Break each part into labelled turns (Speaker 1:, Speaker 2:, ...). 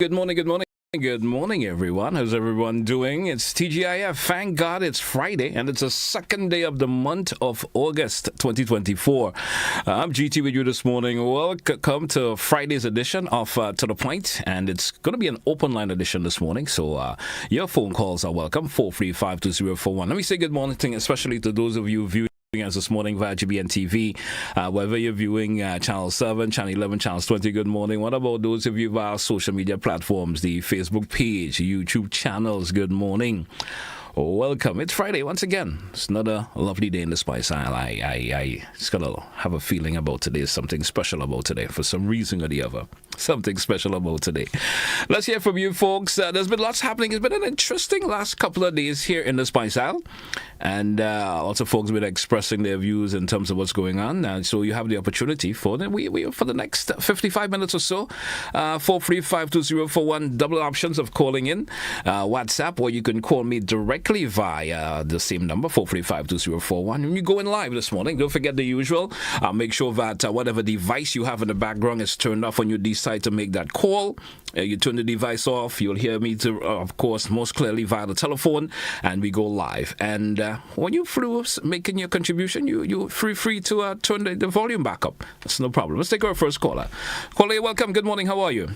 Speaker 1: Good morning, good morning. Good morning, everyone. How's everyone doing? It's TGIF. Thank God it's Friday, and it's the second day of the month of August 2024. I'm GT with you this morning. Welcome to Friday's edition of To The Point, and it's going to be an open line edition this morning, so your phone calls are welcome, 435-2041. Let me say good morning, especially to those of you viewing us this morning via GBN TV, whether you're viewing Channel 7, Channel 11, Channel 20, good morning. What about those of you via social media platforms, the Facebook page, YouTube channels, good morning. Welcome. It's Friday once again. It's another lovely day in the Spice Isle. I just gotta have a feeling about today. Something special about today for some reason or the other. Something special about today. Let's hear from you folks. There's been lots happening. It's been an interesting last couple of days here in the Spice Isle. And lots of folks have been expressing their views in terms of what's going on. And so you have the opportunity for the next 55 minutes or so. 435-2041, double options of calling in. WhatsApp, or you can call me directly via the same number, 435-2041. When you go in live this morning, don't forget the usual. Make sure that whatever device you have in the background is turned off when you decide to make that call. You turn the device off, you'll hear me, of course, most clearly via the telephone, and we go live. And when you're through making your contribution, you're free to turn the volume back up. That's no problem. Let's take our first caller. Caller, you're welcome. Good morning. How are you?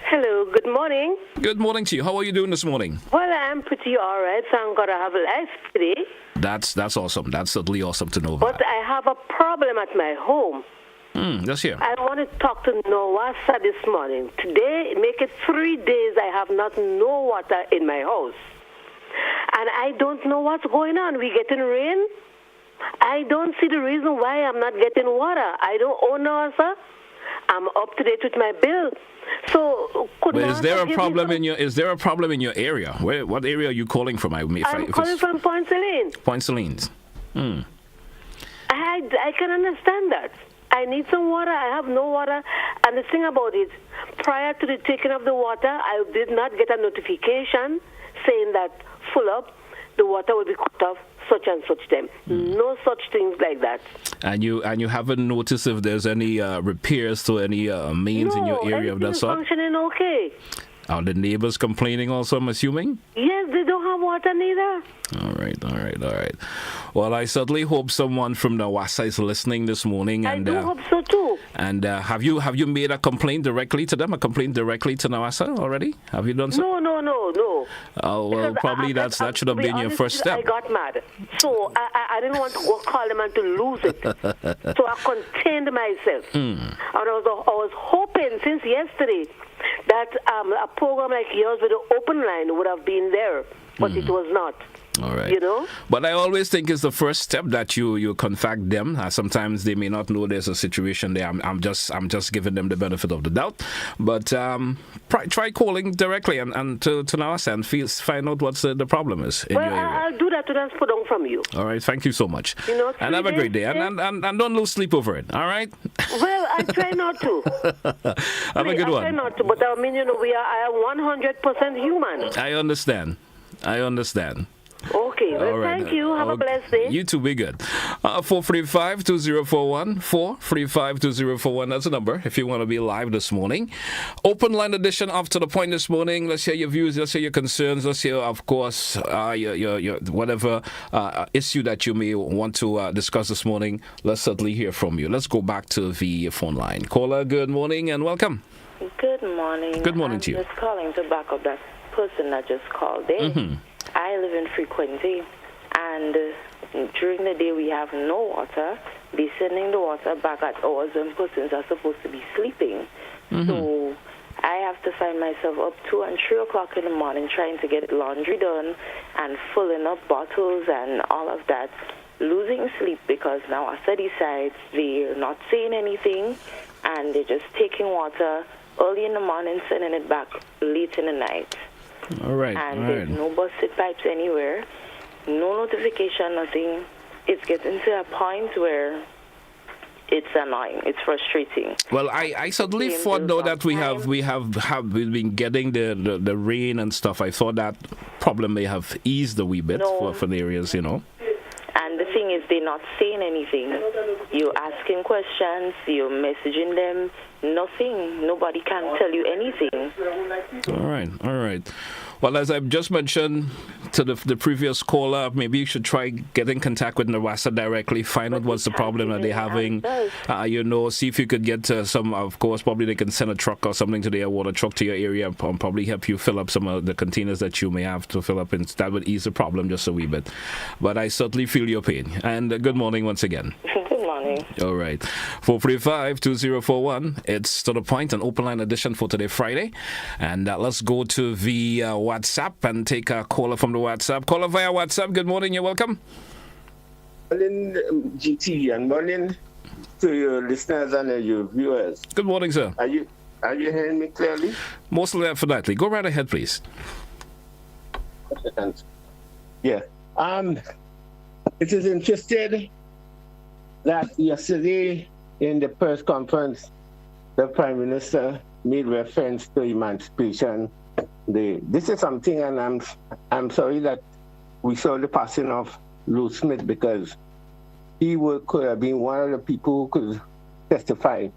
Speaker 2: Hello, good morning.
Speaker 1: Good morning to you. How are you doing this morning?
Speaker 2: Well, I'm pretty all right. Thank God I have a life today.
Speaker 1: That's awesome. That's certainly awesome to know.
Speaker 2: But I have a problem at my home.
Speaker 1: Let's hear.
Speaker 2: I want to talk to Nawasa this morning. Today, make it 3 days I have not no water in my house. And I don't know what's going on. We getting rain. I don't see the reason why I'm not getting water. I don't own Nawasa. I'm up to date with my bill. So,
Speaker 1: is there a problem in your area? What area are you calling from?
Speaker 2: I'm calling from Point Celine.
Speaker 1: Point Celine's.
Speaker 2: I can understand that. I need some water. I have no water. And the thing about it, prior to the taking of the water, I did not get a notification saying that full up, the water will be cut off such and such time. No such things like that. And you haven't noticed if there's any repairs to any mains in your area of that sort? No, functioning okay.
Speaker 1: Are the neighbors complaining also, I'm assuming?
Speaker 2: Yes, they don't have water neither.
Speaker 1: All right. Well, I certainly hope someone from Nawasa is listening this morning.
Speaker 2: I do hope so too.
Speaker 1: And have you made a complaint directly to them? A complaint directly to Nawasa already? Have you done so?
Speaker 2: No.
Speaker 1: Oh, well, because probably that should have been your first step.
Speaker 2: I got mad. So I didn't want to go call them and to lose it. So I contained myself. And I was hoping since yesterday that a program like yours with an open line would have been there, but it was not.
Speaker 1: All right.
Speaker 2: You know?
Speaker 1: But I always think it's the first step that you contact them. Sometimes they may not know there's a situation there. I'm just giving them the benefit of the doubt. But try calling directly and to Nawasa and find out what the problem is in your area.
Speaker 2: I'll do that to just put on from you.
Speaker 1: All right. Thank you so much. And have a great day. And don't lose sleep over it. All right?
Speaker 2: Well, I try not to.
Speaker 1: Have a good one.
Speaker 2: I try not to, but I mean, I am 100% human.
Speaker 1: I understand.
Speaker 2: Okay, well,
Speaker 1: right.
Speaker 2: Thank you. Have a blessed day.
Speaker 1: You too, be good. 435-2041, 435-2041, that's the number if you want to be live this morning. Open line edition of To The Point this morning. Let's hear your views, let's hear your concerns, let's hear, of course, your whatever issue that you may want to discuss this morning. Let's certainly hear from you. Let's go back to the phone line. Caller, good morning and welcome.
Speaker 3: Good morning.
Speaker 1: Good morning to you.
Speaker 3: I'm just calling to back up that person that just called in. I live in Frequency, and during the day we have no water. They're sending the water back at hours when persons are supposed to be sleeping. So I have to find myself up 2 and 3 o'clock in the morning trying to get laundry done and filling up bottles and all of that, losing sleep because now I decides they're not saying anything and they're just taking water early in the morning, sending it back late in the night.
Speaker 1: All right.
Speaker 3: And there's no busted pipes anywhere, no notification, nothing. It's getting to a point where it's annoying. It's frustrating.
Speaker 1: Well, I suddenly thought though that we've been getting the rain and stuff. I thought that problem may have eased a wee bit for the areas, And
Speaker 3: the thing is, they're not saying anything. You're asking questions, you're messaging them, nothing. Nobody can tell you anything.
Speaker 1: All right. Well, as I've just mentioned to the previous caller, maybe you should try get in contact with NWASA directly, find out what's the problem that they're having. See if you could get some, of course, probably they can send a truck or something to their water truck to your area and probably help you fill up some of the containers that you may have to fill up, and that would ease the problem just a wee bit. But I certainly feel your pain. And good morning once again.
Speaker 3: Good morning.
Speaker 1: All right. 435-2041. It's To The Point, an open line edition for today, Friday. And let's go to the WhatsApp and take a caller from the WhatsApp. Caller via WhatsApp. Good morning. You're welcome.
Speaker 4: Morning, GT, and morning to your listeners and your viewers.
Speaker 1: Good morning, sir.
Speaker 4: Are you hearing me clearly?
Speaker 1: Most definitely. Go right ahead, please.
Speaker 4: Yeah. It is interesting that yesterday in the press conference, the Prime Minister made reference to Emancipation Day. This is something, and I'm sorry that we saw the passing of Lou Smith, because he could have been one of the people who could testify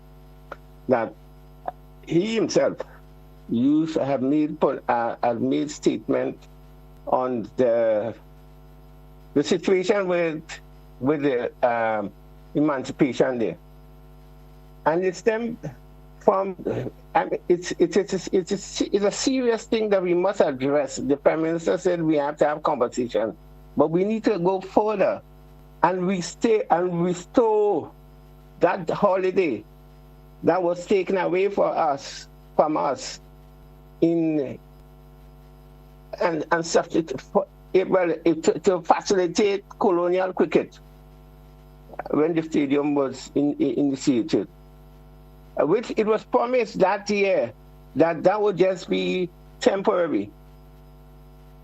Speaker 4: that he himself have made statement on the situation with the Emancipation Day, and it stemmed from. It's a serious thing that we must address. The Prime Minister said we have to have conversation, but we need to go further and restore that holiday that was taken away from us to facilitate colonial cricket when the stadium was initiated. Which it was promised that year that would just be temporary.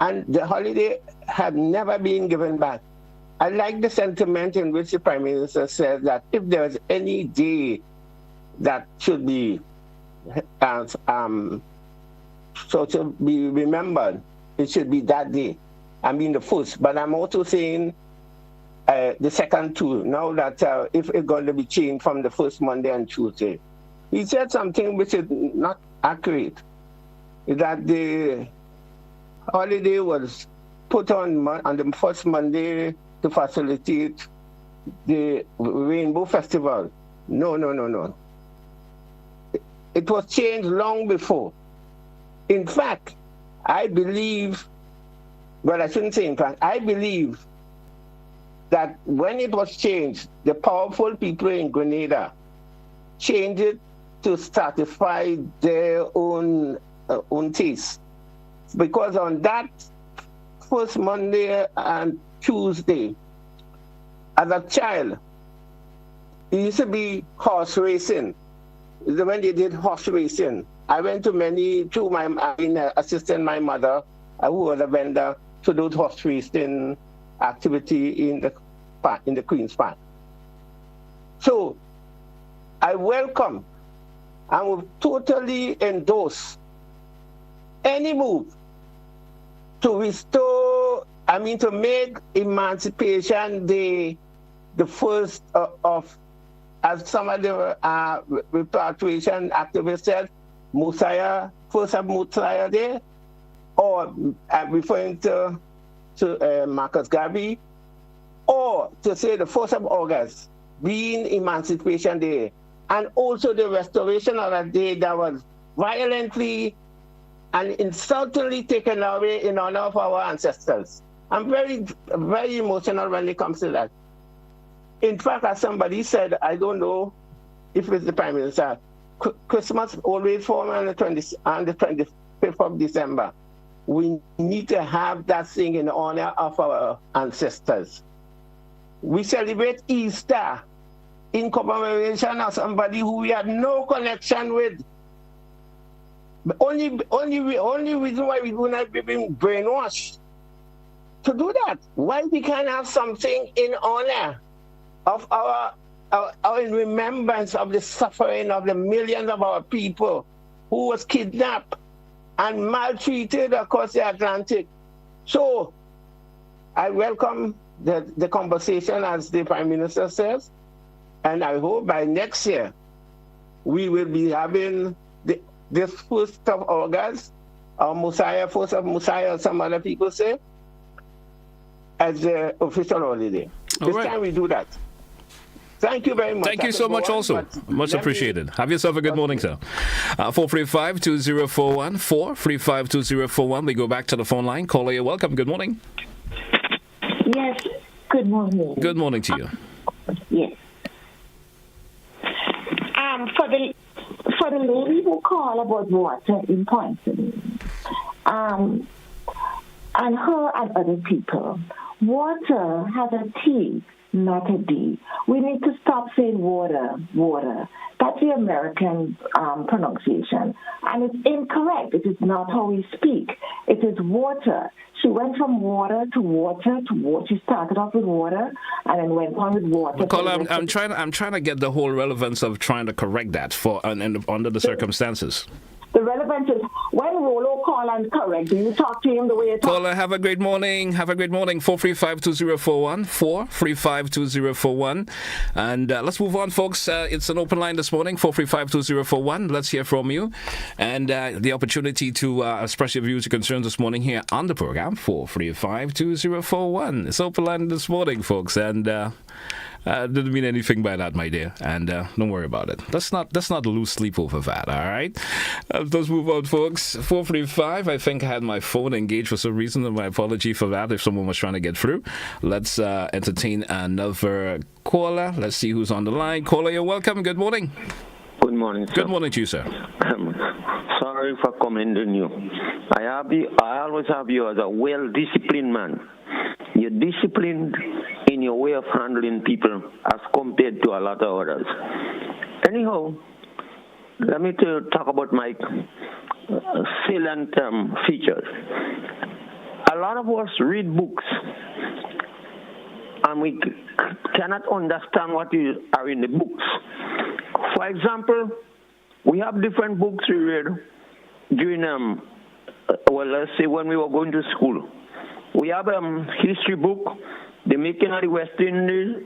Speaker 4: And the holiday had never been given back. I like the sentiment in which the Prime Minister said that if there was any day that should be so to be remembered, it should be that day. I mean the first, but I'm also saying the second too, now that if it's going to be changed from the first Monday and Tuesday. He said something which is not accurate, that the holiday was put on the first Monday to facilitate the Rainbow Festival. No. It was changed long before. In fact, I believe, well, I shouldn't say in fact, I believe that when it was changed, the powerful people in Grenada changed it to satisfy their own taste. Because on that first Monday and Tuesday, as a child, it used to be horse racing. When they did horse racing, I went to assisting my mother, who was a vendor, to do horse racing activity in the Queen's Park. So I welcome and will totally endorse any move to to make Emancipation Day the first of, as some of the repatriation activists said, first of Messiah Day, or referring to Marcus Garvey, or to say the 1st of August being Emancipation Day, and also the restoration of that day that was violently and insultingly taken away in honor of our ancestors. I'm very, very emotional when it comes to that. In fact, as somebody said, I don't know if it's the Prime Minister, Christmas always falls on the 25th of December. We need to have that thing in honor of our ancestors. We celebrate Easter in commemoration of somebody who we had no connection with. The only reason why we do not be being brainwashed to do that. Why we can't have something in honor of our in remembrance of the suffering of the millions of our people who was kidnapped and maltreated across the Atlantic. So I welcome the conversation, as the Prime Minister says, and I hope by next year we will be having this 1st of August, or Messiah, 1st of Messiah, some other people say, as the official holiday. This time we do that. Thank you very much.
Speaker 1: Thank you so much also. Much appreciated. Have yourself a good morning, sir. 435-2041, 435-2041. We go back to the phone line. Caller, you're welcome. Good morning.
Speaker 5: Yes, good morning.
Speaker 1: Good morning to you.
Speaker 5: Yes. For the lady who called about water in Pointon, and her and other people, water has a T, not a D. We need to stop saying water, water. That's the American pronunciation. And it's incorrect. It is not how we speak. It is water. She went from water to water to water. She started off with water and then went on with water.
Speaker 1: Caller, I'm trying to get the whole relevance of trying to correct that under the circumstances.
Speaker 5: The relevance is when Rolo call and correct, do you talk to him the way you talk?
Speaker 1: Caller, have a great morning. Have a great morning. 435-2041. 435-2041. And let's move on, folks. It's an open line this morning. 435-2041. Let's hear from you. And the opportunity to express your views and concerns this morning here on the program. 435-2041. It's open line this morning, folks. And didn't mean anything by that, my dear, and don't worry about it. Let's not lose sleep over that. All right, let's move on, folks. 435. I think I had my phone engaged for some reason, and my apology for that if someone was trying to get through. Let's entertain another caller. Let's see who's on the line. Caller, you're welcome. Good morning.
Speaker 6: Good morning, sir.
Speaker 1: Good morning to you, sir.
Speaker 6: Sorry for commending you. I always have you as a well-disciplined man. You're disciplined in your way of handling people as compared to a lot of others. Anyhow, let me talk about my salient features. A lot of us read books and we cannot understand what are in the books. For example, we have different books we read during, let's say when we were going to school. We have a history book, The Making of the West Indies,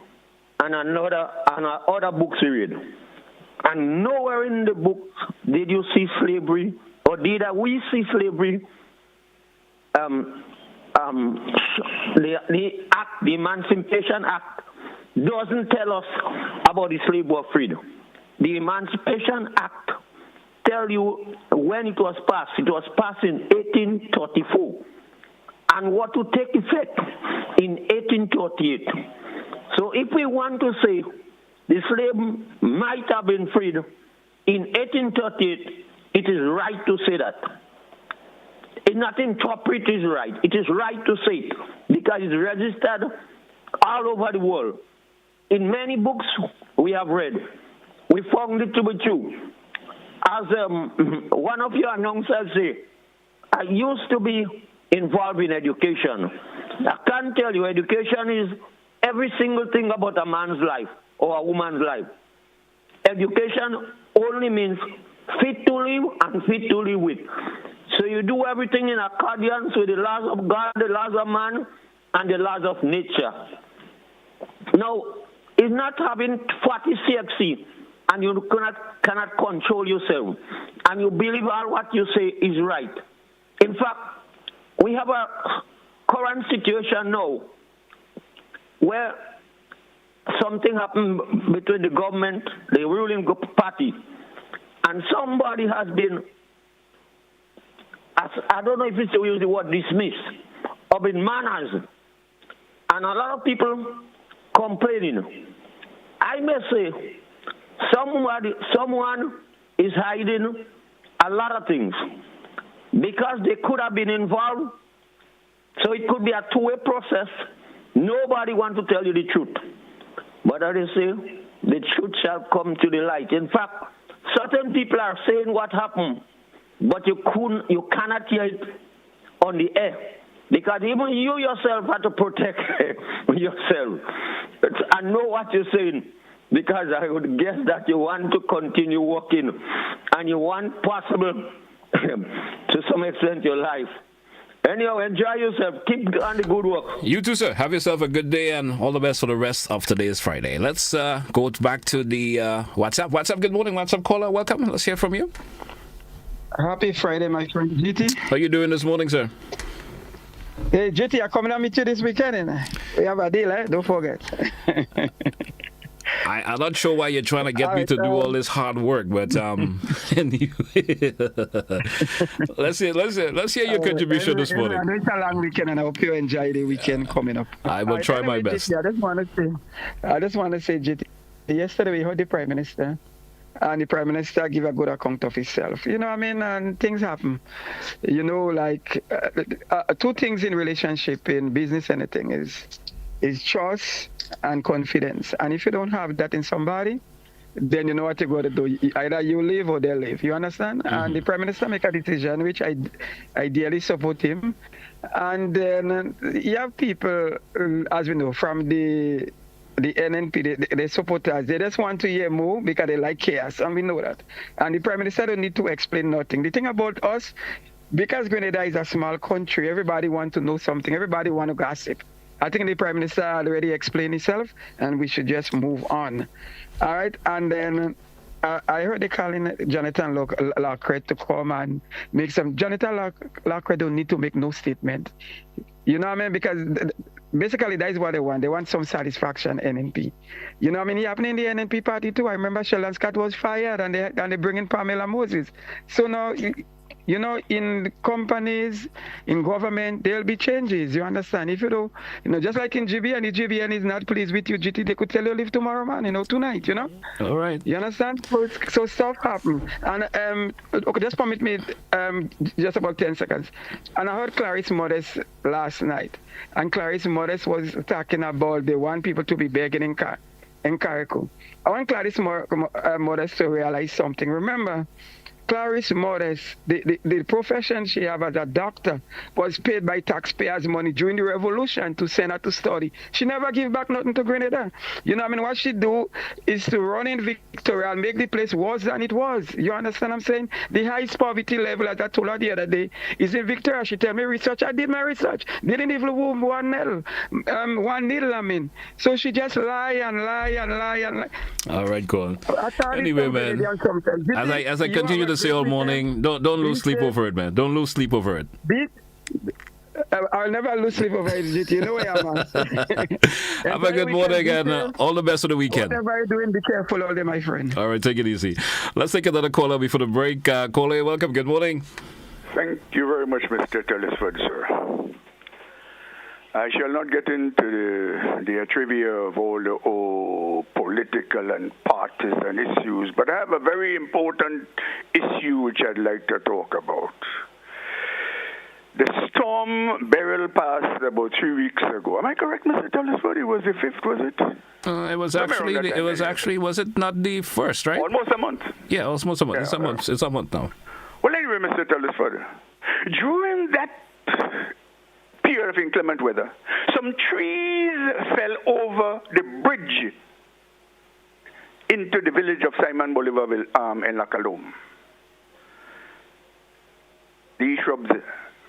Speaker 6: and other books we read. And nowhere in the books did you see slavery, or did we see slavery, the act, the Emancipation Act, doesn't tell us about the slave war freedom. The Emancipation Act tell you when it was passed. It was passed in 1834. And what to take effect in 1838. So if we want to say the slave might have been freed in 1838, it is right to say that. It's not interpret is right. It is right to say it because it's registered all over the world. In many books we have read, we found it to be true. As one of your announcers say, I used to be involved in education. I can tell you, education is every single thing about a man's life or a woman's life. Education only means fit to live and fit to live with. So you do everything in accordance with the laws of God, the laws of man, and the laws of nature. Now, it's not having 40 CXC and you cannot control yourself, and you believe all what you say is right. In fact, we have a current situation now where something happened between the government, the ruling party, and somebody has been, I don't know if it's to use the word dismiss, or been manners, and a lot of people complaining. I may say someone is hiding a lot of things because they could have been involved. So it could be a two-way process. Nobody wants to tell you the truth. But as they say, the truth shall come to the light. In fact, certain people are saying what happened, but you cannot hear it on the air. Because even you yourself have to protect yourself and know what you're saying. Because I would guess that you want to continue working and you want possible, to some extent, your life. Anyhow, enjoy yourself. Keep on the good work.
Speaker 1: You too, sir. Have yourself a good day and all the best for the rest of today's Friday. Let's go back to the WhatsApp. WhatsApp, good morning. WhatsApp caller, welcome. Let's hear from you.
Speaker 7: Happy Friday, my friend GT.
Speaker 1: How you doing this morning, sir?
Speaker 7: Hey, GT, I'm coming to meet you this weekend. We have a deal, Don't forget.
Speaker 1: I'm not sure why you're trying to get me to do all this hard work, but anyway, let's hear your contribution this morning.
Speaker 7: It's a long weekend, and I hope you enjoy the weekend coming up.
Speaker 1: I will try my best.
Speaker 7: GT, I just want to say, GT, yesterday we heard the Prime Minister, and the Prime Minister give a good account of himself. You know what I mean? And things happen. You know, like two things in relationship, in business, anything is trust and confidence. And if you don't have that in somebody, then you know what you got to do. Either you live or they live. You understand? Mm-hmm. And the Prime Minister make a decision, which I ideally support him. And then you have people, as we know, from the NNP, they support us. They just want to hear more because they like chaos, and we know that. And the Prime Minister don't need to explain nothing. The thing about us, because Grenada is a small country, everybody want to know something. Everybody want to gossip. I think the Prime Minister already explained himself, and we should just move on. All right? And then I heard they calling Jonathan Lockhart to come and make some. Jonathan Lockhart don't need to make no statement. You know what I mean? Because basically that is what they want. They want some satisfaction, NNP. You know what I mean? It happened in the NNP party too. I remember Sheldon Scott was fired, and they bring in Pamela Moses. So now, you know, in companies, in government, there'll be changes. You understand? If you don't, just like in GBN, if GBN is not pleased with you, GT, they could tell you leave tomorrow, man, tonight,
Speaker 1: All right.
Speaker 7: You understand? So stuff happen. And, okay, just permit me just about 10 seconds. And I heard Clarice Modest last night. And Clarice Modest was talking about they want people to be begging in Carrico. I want Clarice Modest to realize something. Remember, Clarice Modest, the profession she have as a doctor was paid by taxpayers' money during the revolution to send her to study. She never give back nothing to Grenada. You know what I mean? What she do is to run in Victoria and make the place worse than it was. You understand what I'm saying? The highest poverty level, as I told her the other day, is in Victoria. She tell me research. I did my research. Didn't even move one needle, I mean. So she just lie and lie and lie and lie.
Speaker 1: All right, go on. Anyway, man, as I continue to say all morning, don't lose sleep over it, man. Don't lose sleep over it.
Speaker 7: I'll never lose sleep over it, GT. You know where I am.
Speaker 1: Have a good morning and all the best for the weekend.
Speaker 7: Whatever you're doing, be careful all day, my friend.
Speaker 1: All right, take it easy. Let's take another caller before the break. Caller, welcome. Good morning.
Speaker 8: Thank you very much, Mr. Telesford, sir. I shall not get into the trivia of all the political and partisan issues, but I have a very important issue which I'd like to talk about. The storm Beryl passed about 3 weeks ago. Am I correct, Mr. Telesford? It was the 5th, was it?
Speaker 1: Was it not the 1st, right?
Speaker 8: Almost a month.
Speaker 1: Yeah, almost a month.
Speaker 8: Yeah,
Speaker 1: It's a month now.
Speaker 8: Well, anyway, Mr. Telesford, during that period of inclement weather, some trees fell over the bridge into the village of Simon Bolivar in La Calome. These shrubs,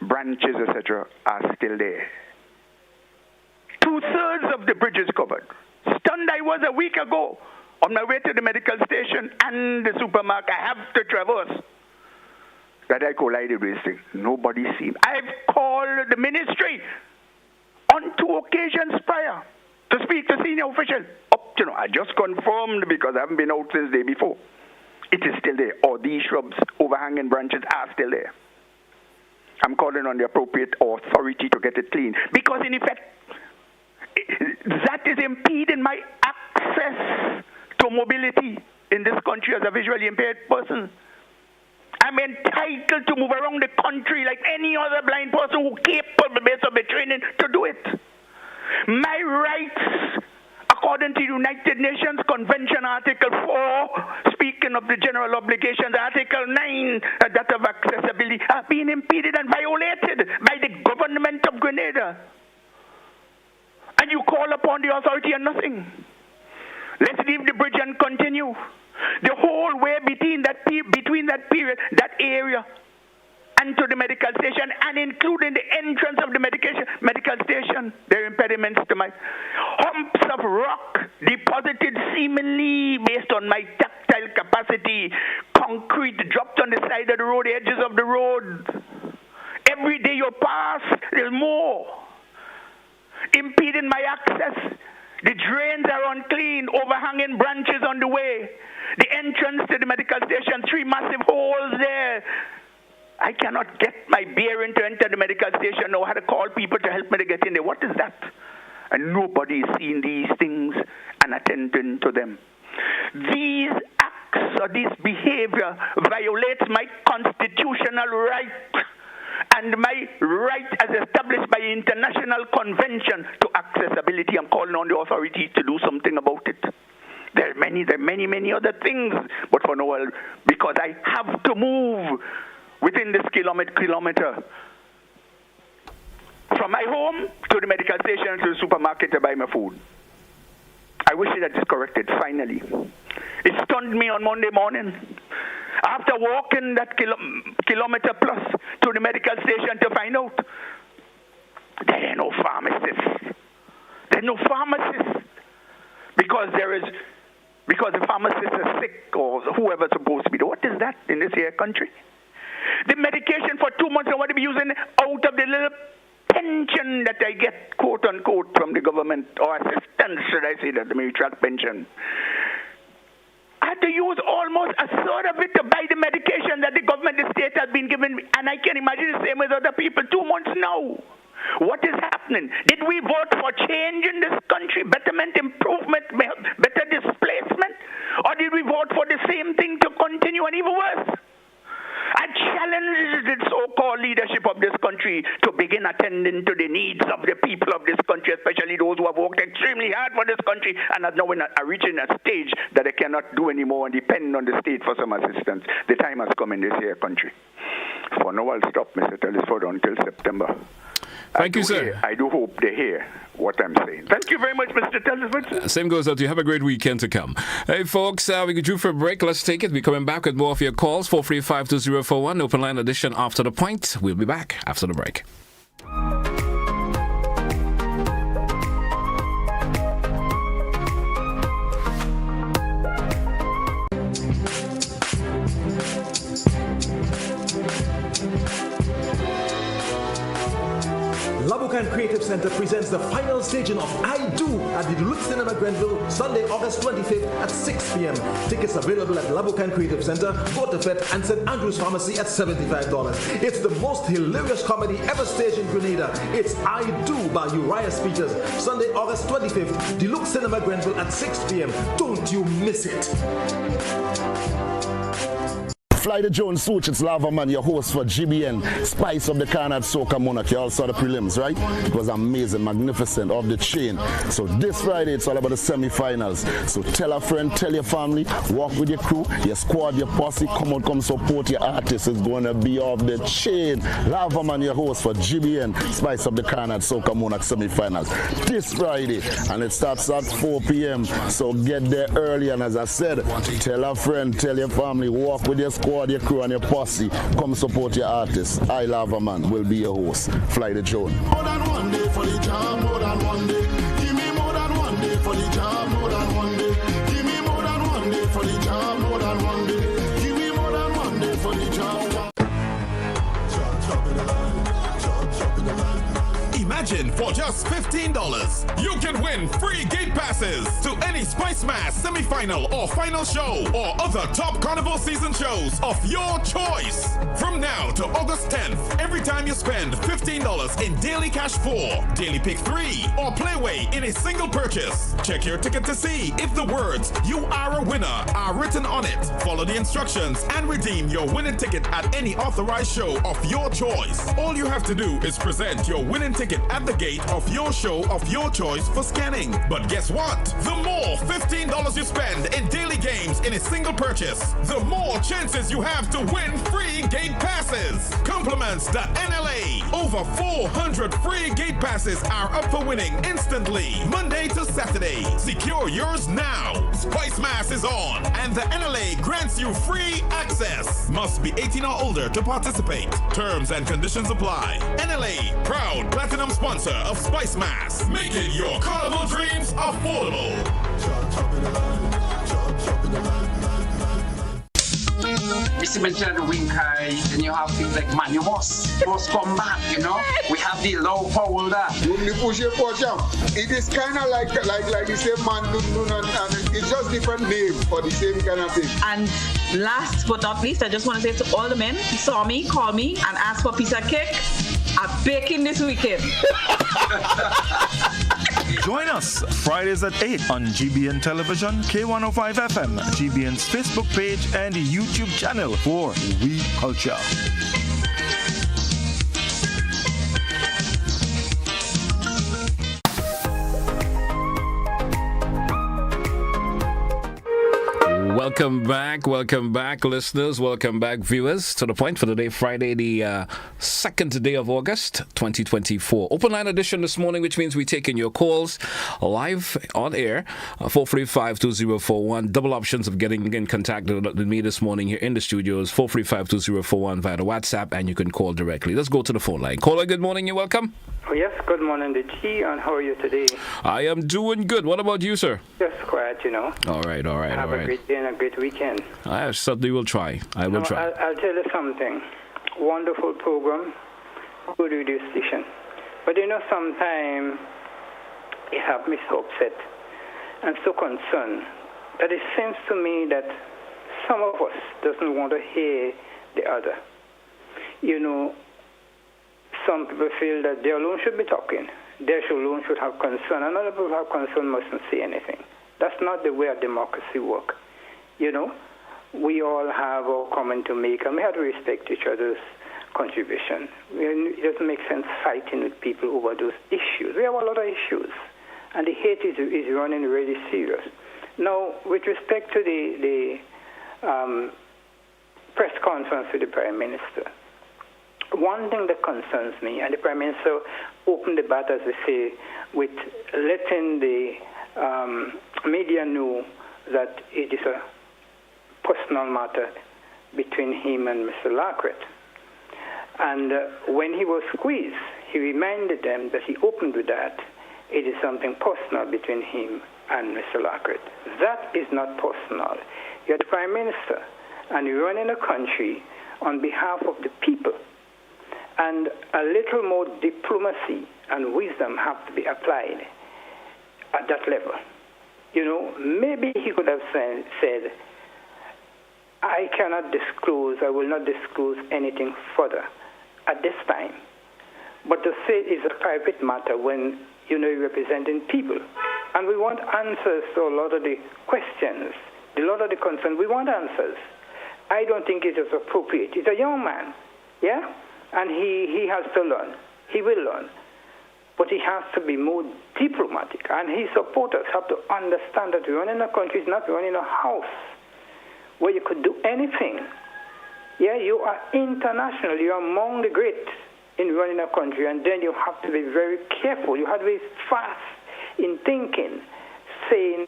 Speaker 8: branches, etc., are still there. 2/3 of the bridge is covered. Stunned I was a week ago on my way to the medical station and the supermarket. I have to traverse that I collided with this thing. Nobody seen. I've called the ministry on 2 occasions prior to speak to senior officials. I just confirmed because I haven't been out since the day before. It is still there. Or these shrubs, overhanging branches are still there. I'm calling on the appropriate authority to get it clean. Because in effect, that is impeding my access to mobility in this country as a visually impaired person. I'm entitled to move around the country like any other blind person who capable based on the training to do it. My rights, according to United Nations Convention Article 4, speaking of the general obligations, Article 9, that of accessibility, are being impeded and violated by the government of Grenada. And you call upon the authority and nothing. Let's leave the bridge and continue. The whole way between that period, that area, and to the medical station, and including the entrance of the medical station. There are impediments to my humps of rock deposited seemingly based on my tactile capacity, concrete dropped on the side of the road, the edges of the road. Every day you pass, there's more impeding my access. The drains are unclean, overhanging branches on the way. The entrance to the medical station, 3 massive holes there. I cannot get my bearing to enter the medical station. I had to call people to help me to get in there. What is that? And nobody is seeing these things and attending to them. These acts or this behavior violates my constitutional right and my right as established by International Convention to Accessibility. I'm calling on the authorities to do something about it. There are many other things, but for now, because I have to move within this kilometer from my home to the medical station to the supermarket to buy my food. I wish it had just corrected, finally. It stunned me on Monday morning. After walking that kilometer plus to the medical station to find out, there are no pharmacists. There are no pharmacists. Because the pharmacists are sick or whoever's supposed to be there. What is that in this here country? The medication for 2 months I want to be using out of the little pension that I get, quote unquote, from the government, or assistance, should I say that, the military pension. I had to use almost a third of it to buy the medication that the government, the state has been given me. And I can imagine the same with other people. 2 months now. What is happening? Did we vote for change in this country? Betterment, improvement, better displacement? Or did we vote for the same thing to continue and even worse? I challenge the so-called leadership of this country to begin attending to the needs of the people of this country, especially those who have worked extremely hard for this country and are now reaching a stage that they cannot do anymore and depend on the state for some assistance. The time has come in this here country. For now, I'll stop, Mr. Telesford, until September.
Speaker 1: Thank you, sir.
Speaker 8: I do hope they hear what I'm saying. Thank you very much, Mr. Telesford.
Speaker 1: Same goes out to you. Have a great weekend to come. Hey, folks, we get due for a break. Let's take it. We're coming back with more of your calls. 435-2041, open line edition after the point. We'll be back after the break.
Speaker 9: Labukan Creative Center presents the final staging of I Do at the Deluxe Cinema Grenville, Sunday, August 25th at 6 p.m. Tickets available at Labukan Creative Center, Gotefet, and St. Andrew's Pharmacy at $75. It's the most hilarious comedy ever staged in Grenada. It's I Do by Uriah Speakers, Sunday, August 25th, Deluxe Cinema Grenville at 6 p.m. Don't you miss it.
Speaker 10: Fly the Jones Such, it's Lava Man, your host for GBN, Spice of the Carnage Soca Monarch. You all saw the prelims, right? It was amazing, magnificent, off the chain. So this Friday, it's all about the semi-finals. So tell a friend, tell your family, walk with your crew, your squad, your posse, come on, come support your artist. It's going to be off the chain. Lava Man, your host for GBN, Spice of the Carnage Soca Monarch semi-finals. This Friday, and it starts at 4 p.m. So get there early, and as I said, tell a friend, tell your family, walk with your squad, your crew and your posse, come support your artists. I Lava Man will be your host. Fly the Joan.
Speaker 11: More than one day for the job, more than one day. Give me more than one day for the job, more than one day. Give me more than one day for the job, more than one day. Give me more than one day for the job. Jump in the line, jump in the line.
Speaker 12: Imagine for just $15, you can win free gate passes to any Spice Mass semi-final or final show or other top Carnival season shows of your choice. From now to August 10th, every time you spend $15 in Daily Cash 4, Daily Pick 3, or Playway in a single purchase, check your ticket to see if the words "You are a winner" are written on it. Follow the instructions and redeem your winning ticket at any authorized show of your choice. All you have to do is present your winning ticket at the gate of your show of your choice for scanning. But guess what? The more $15 you spend in daily games in a single purchase, the more chances you have to win free gate passes. Compliments.NLA. Over 400 free gate passes are up for winning instantly, Monday to Saturday. Secure yours now. Spice Mass is on, and the NLA grants you free access. Must be 18 or older to participate. Terms and conditions apply. NLA, proud platinum sponsor of Spice Mass, making your carnival dreams affordable.
Speaker 13: Mr. Mentioned wing high, then you have things like man, you must come back, you know. We have the low folder.
Speaker 14: It is kind of like the same man, and it's just different name for the same kind of thing.
Speaker 15: And last but not least, I just want to say to all the men who saw me, call me, and ask for a piece of cake. I'm baking this weekend.
Speaker 16: Join us Fridays at 8 on GBN Television, K105 FM, GBN's Facebook page and YouTube channel for We Culture.
Speaker 1: Welcome back, listeners. Welcome back, viewers. To the point for today, Friday, the second day of August, 2024. Open line edition this morning, which means we're taking your calls live on air, 435-2041. Double options of getting in contact with me this morning here in the studios, 435-2041 via the WhatsApp, and you can call directly. Let's go to the phone line. Caller, good morning. You're welcome.
Speaker 17: Oh, yes, good morning, DG, and how are you today?
Speaker 1: I am doing good. What about you, sir?
Speaker 17: Just quiet, you know.
Speaker 1: All right.
Speaker 17: Have a great day and a great weekend.
Speaker 1: I certainly will try. I will try.
Speaker 17: I'll tell you something. Wonderful program, good radio station. But you know, sometimes it has me so upset and so concerned that it seems to me that some of us doesn't want to hear the other. You know, some people feel that they alone should be talking. They alone should have concern. And other people who have concern mustn't say anything. That's not the way a democracy works. You know, we all have our comment to make, and we have to respect each other's contribution. It doesn't make sense fighting with people over those issues. We have a lot of issues, and the hate is running really serious. Now, with respect to the press conference with the Prime Minister, one thing that concerns me, and the Prime Minister opened the bat, as we say, with letting the media know that it is a personal matter between him and Mr. Lacret. And when he was squeezed, he reminded them that he opened with that. It is something personal between him and Mr. Lacret. That is not personal. You're the Prime Minister, and you're running a country on behalf of the people. And a little more diplomacy and wisdom have to be applied at that level. You know, maybe he could have said, I cannot disclose, I will not disclose anything further at this time. But to say it's a private matter when, you know, you're representing people. And we want answers to a lot of the questions, a lot of the concerns. We want answers. I don't think it is appropriate. He's a young man, yeah? And he has to learn. He will learn. But he has to be more diplomatic. And his supporters have to understand that running a country is not running a house where you could do anything. Yeah, you are international. You are among the great in running a country. And then you have to be very careful. You have to be fast in thinking, saying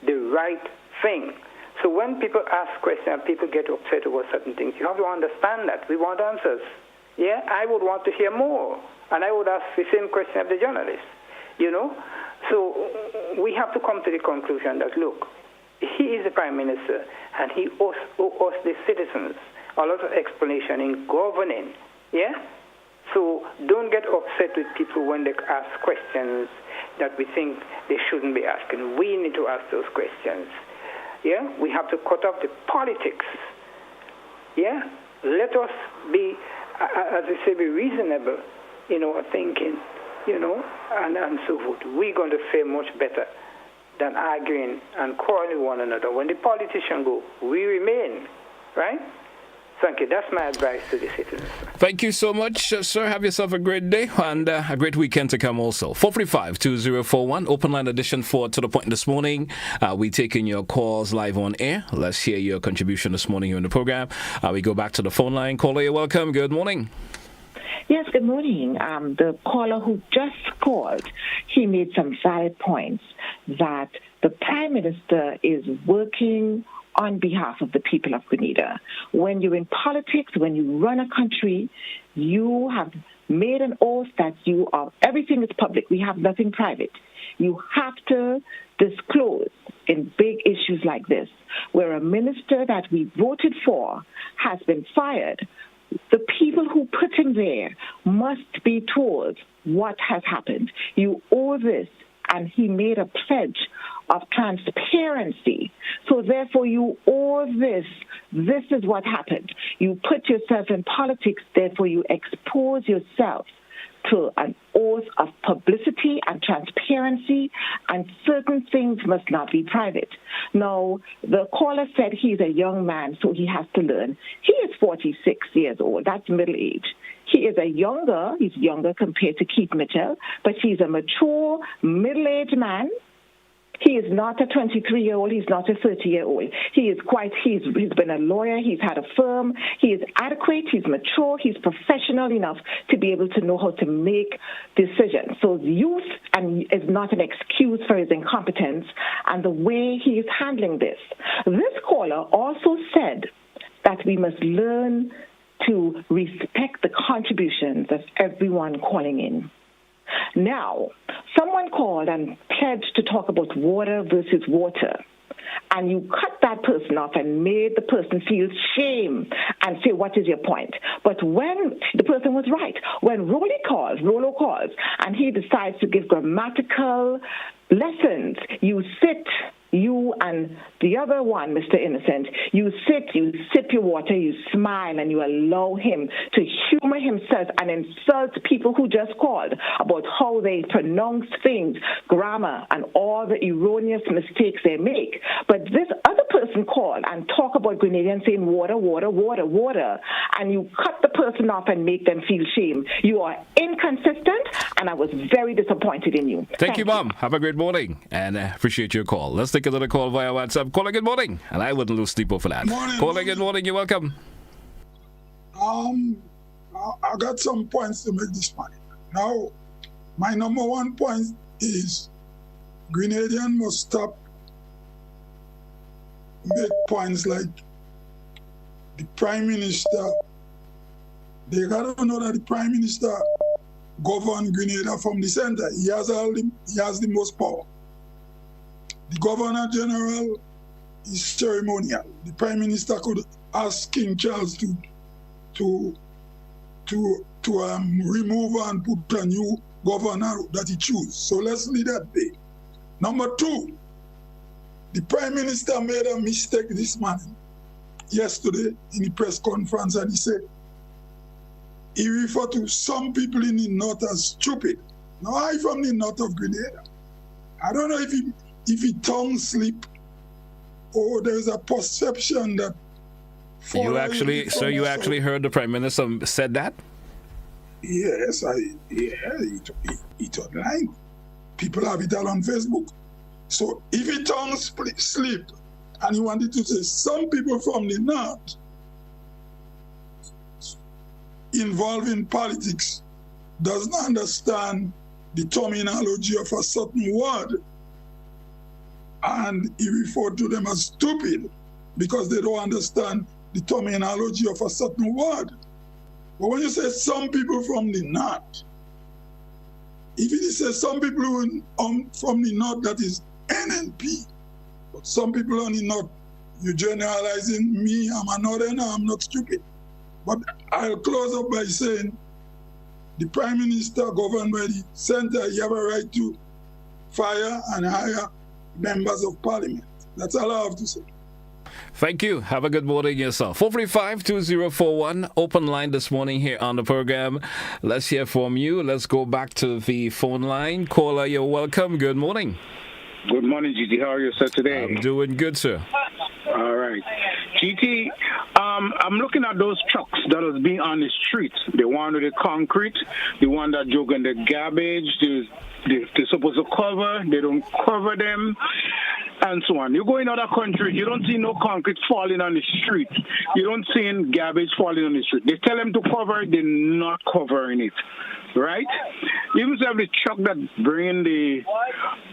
Speaker 17: the right thing. So when people ask questions and people get upset over certain things, you have to understand that. We want answers. Yeah, I would want to hear more. And I would ask the same question of the journalists, you know. So we have to come to the conclusion that, look, he is the Prime Minister, and he owes the citizens a lot of explanation in governing, yeah? So don't get upset with people when they ask questions that we think they shouldn't be asking. We need to ask those questions, yeah? We have to cut off the politics, yeah? Let us be, as we say, be reasonable in our thinking, you know, and so forth. We're going to fare much better than arguing and quarreling one another. When the politicians go, we remain, right? Thank you. That's my advice to the citizens.
Speaker 1: Thank you so much, sir. Have yourself a great day and a great weekend to come also. 435-2041, open line edition for To The Point this morning. We taking your calls live on air. Let's hear your contribution this morning here in the program. We go back to the phone line. Caller, you're welcome. Good morning.
Speaker 5: Yes, good morning. The caller who just called, he made some valid points that the Prime Minister is working on behalf of the people of Grenada. When you're in politics, when you run a country, you have made an oath that you are, everything is public. We have nothing private. You have to disclose in big issues like this, where a minister that we voted for has been fired. The people who put him there must be told what has happened. You owe this, and he made a pledge of transparency. So therefore you owe this. This is what happened. You put yourself in politics, therefore you expose yourself to an oath of publicity and transparency, and certain things must not be private. Now, the caller said he's a young man, so he has to learn. He is 46 years old. That's middle age. He's younger compared to Keith Mitchell, but he's a mature, middle-aged man. He is not a 23-year-old. He's not a 30-year-old. He's been a lawyer. He's had a firm. He is adequate. He's mature. He's professional enough to be able to know how to make decisions. So youth is not an excuse for his incompetence and the way he is handling this. This caller also said that we must learn to respect the contributions of everyone calling in. Now, someone called and pledged to talk about water versus water, and you cut that person off and made the person feel shame and say, what is your point? But when the person was right, when Rollo calls, and he decides to give grammatical lessons, you and the other one, Mr. Innocent, you sip your water, you smile, and you allow him to humor himself and insult people who just called about how they pronounce things, grammar, and all the erroneous mistakes they make. But this other person called and talk about Grenadians saying water, water, water, water, and you cut the person off and make them feel shame. You are inconsistent, and I was very disappointed in you.
Speaker 1: Thank you, Mom. Have a great morning, and appreciate your call. Let's take another call via WhatsApp. Caller, good morning. And I wouldn't lose sleep over that. Caller, good morning. You're welcome.
Speaker 18: I got some points to make this morning. Now, my number one point is Grenadian must stop make points like the Prime Minister. They got to know that the Prime Minister governs Grenada from the center. He has the most power. The Governor General is ceremonial. The Prime Minister could ask King Charles to remove and put a new governor that he chooses. So let's leave that be. Number two, the Prime Minister made a mistake this morning, yesterday in the press conference, and he said he referred to some people in the north as stupid. Now, I'm from the north of Grenada. I don't know if he tongue slip or there's a perception that...
Speaker 1: You actually heard the Prime Minister said that?
Speaker 18: Yes, he told lying. People have it all on Facebook. So if he tongue slip and he wanted to say some people from the north involved in politics does not understand the terminology of a certain word, and he referred to them as stupid because they don't understand the terminology of a certain word. But when you say some people from the north, if it says some people from the north, that is NNP. But some people on the north, you're generalizing me, I'm a northerner, I'm not stupid. But I'll close up by saying the Prime Minister governed by the center, you have a right to fire and hire members of parliament. That's all I have to say.
Speaker 1: Thank you. Have a good morning yourself. 435-2041, open line this morning here on the program. Let's hear from you. Let's go back to the phone line. Caller, you're welcome. Good morning.
Speaker 19: Good morning, GT. How are you, sir, today?
Speaker 1: I'm doing good, sir.
Speaker 19: All right. GT, I'm looking at those trucks that is being on the street. The one with the concrete, the one that jogging the garbage, they're supposed to cover, they don't cover them, and so on. You go in other countries, you don't see no concrete falling on the street. You don't see garbage falling on the street. They tell them to cover it, they're not covering it. Right? Even have the truck that bringing the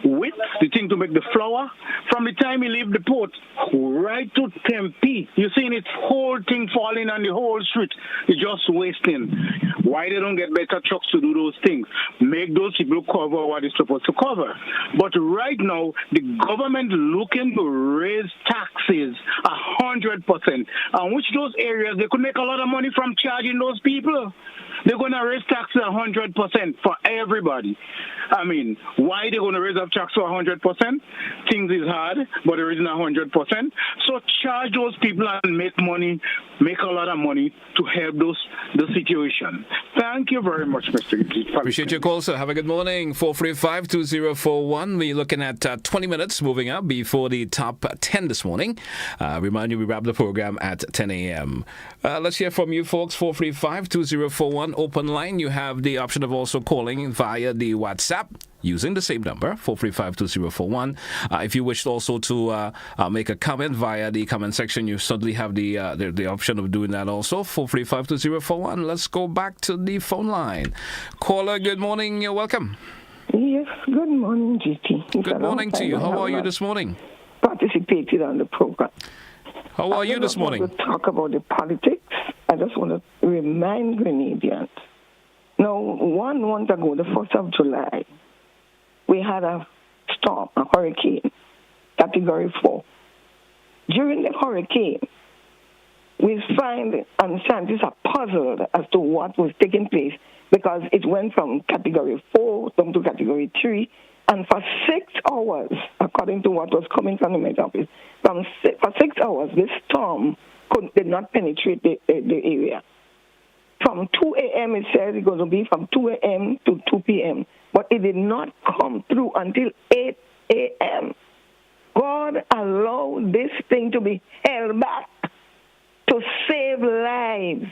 Speaker 19: wheat, the thing to make the flour, from the time you leave the port right to Tempe, you're seeing it whole thing falling on the whole street. It's just wasting. Why they don't get better trucks to do those things? Make those people cover what they're supposed to cover. But right now, the government looking to raise taxes 100%, and which those areas they could make a lot of money from charging those people. They're going to raise taxes 100% for everybody. I mean, why they're going to raise up taxes 100%? Things is hard, but there isn't 100%. So charge those people and make money, make a lot of money to help the situation. Thank you very much, Mr.
Speaker 1: Appreciate your call, sir. Have a good morning. 435-2041. We're looking at 20 minutes moving up before the top 10 this morning. Remind you, we wrap the program at 10 a.m. Let's hear from you, folks. 435-2041. Open line. You have the option of also calling via the WhatsApp using the same number, 435-2041. If you wish also to make a comment via the comment section, you certainly have the option of doing that also, 435-2041. Let's go back to the phone line. Caller, good morning. You're welcome.
Speaker 20: Yes, good morning, GT.
Speaker 1: Good morning to you. How are you this morning?
Speaker 20: Participated on the program.
Speaker 1: How are you this morning?
Speaker 20: I don't want to talk about the politics. I just want to remind Grenadians. Now, 1 month ago, the 1st of July, we had a storm, a hurricane, category 4. During the hurricane, we find, and scientists are puzzled as to what was taking place because it went from category 4 down to category 3. And for 6 hours, according to what was coming from the Met Office, for 6 hours, this storm did not penetrate the area. From 2 a.m., it said it was going to be from 2 a.m. to 2 p.m., but it did not come through until 8 a.m. God allowed this thing to be held back to save lives.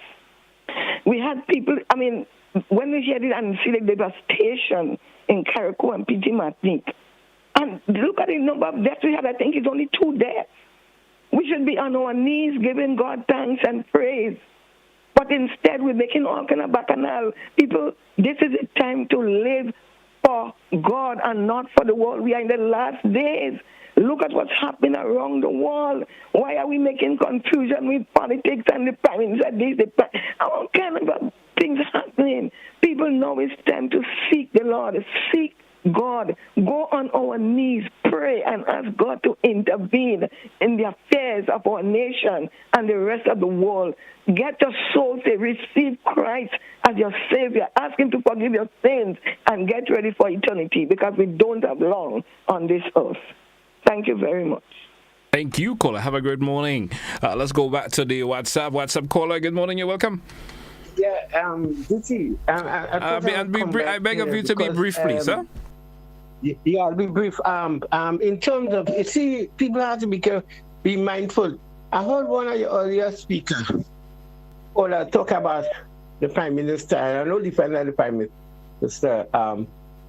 Speaker 20: We had people, I mean, when we heard it and see the devastation in Carriacou and Petit Martinique, and look at the number of deaths we had, I think it's only 2 deaths. We should be on our knees giving God thanks and praise. But instead, we're making all kind of bacchanal. People, this is a time to live for God and not for the world. We are in the last days. Look at what's happening around the world. Why are we making confusion with politics and the prime minister? All kind of things happening. People know it's time to seek the Lord, seek God, go on our knees, pray, and ask God to intervene in the affairs of our nation and the rest of the world. Get your soul to receive Christ as your Savior. Ask Him to forgive your sins and get ready for eternity because we don't have long on this earth. Thank you very much.
Speaker 1: Thank you, caller. Have a good morning. Let's go back to the WhatsApp caller. Good morning. You're welcome.
Speaker 4: Yeah, DT.
Speaker 1: I beg of you to be brief, please, sir.
Speaker 4: Yeah, I'll be brief. In terms of, you see, people have to be mindful. I heard one of your earlier speakers talk about the Prime Minister, and I know the Prime Minister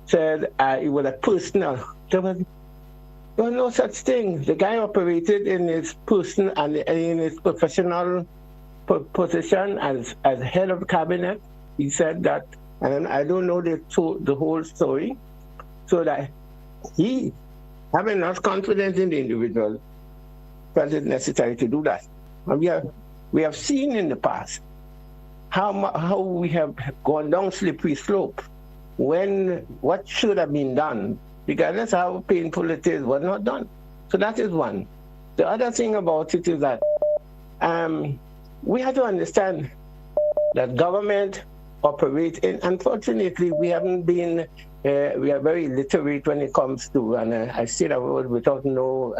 Speaker 4: said it was a personal. There was no such thing. The guy operated in his person and in his professional position as head of cabinet. He said that, and I don't know the whole story. So that he, having not confidence in the individual, felt it necessary to do that. And we have seen in the past how we have gone down slippery slope when what should have been done, regardless of how painful it is, was not done. So that is one. The other thing about it is that we have to understand that government operates in, unfortunately, we haven't been, we are very illiterate when it comes to, and I say that word without no